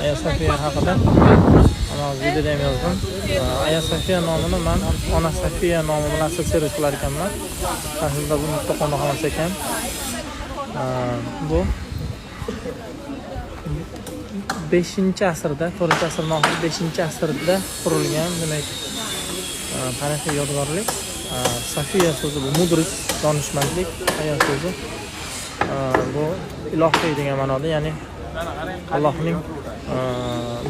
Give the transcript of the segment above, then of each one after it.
Aya Sofiya haqida mana videoda ham yozdim. Aya Sofiya nomini men ona Sofiya nomi bilan assotsiatsiya qilar ekanman. Aslida bu mutlaqo emas ekan. Bu 5-asrda, 4-asrning oxiri 5-asrda qurilgan, demak, tarixiy yodgorlik. Sofiya so'zi bu mudrik, donishmandlik, aya so'zi bu ilohiy degan ma'noda, ya'ni Allohning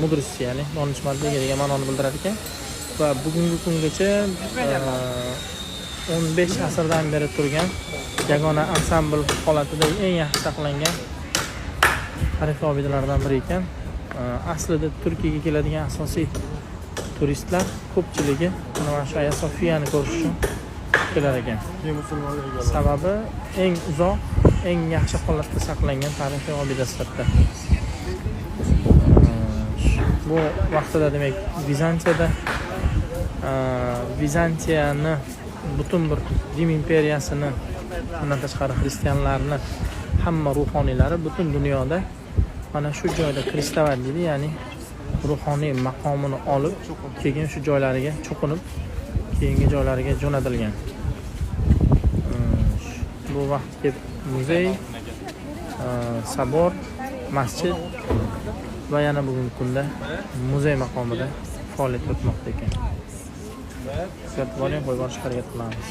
mudrisi, ya'ni donishmandligi degan ma'noni bildirar ekan. Va bugungi kungacha 15 asrdan beri turgan yagona ansambl holatida eng yaxshi saqlangan tarixiy obidalardan biri ekan. Aslida Turkiyaga keladigan asosiy turistlar ko'pchiligi mana shu Aya Sofiyani ko'rish uchun kelar ekan. Sababi eng uzoq, eng yaxshi holatda saqlangan tarixiy obida sifatida. Bu vaqtida demak Vizantiyani butun bir Rim imperiyasini, undan tashqari xristianlarni hamma ruhoniylari butun dunyoda mana shu joyda kristoval deydi, ya'ni ruhoniy maqomini olib, keyin shu joylariga cho'qinib, keyingi joylariga jo'natilgan. Bu vaqtga muzey, sabor, masjid va yana bugungi kunda muzey maqomida faoliyat yuritmoqda ekan. Kuzatib oling, qo'yib borishga harakat qilamiz.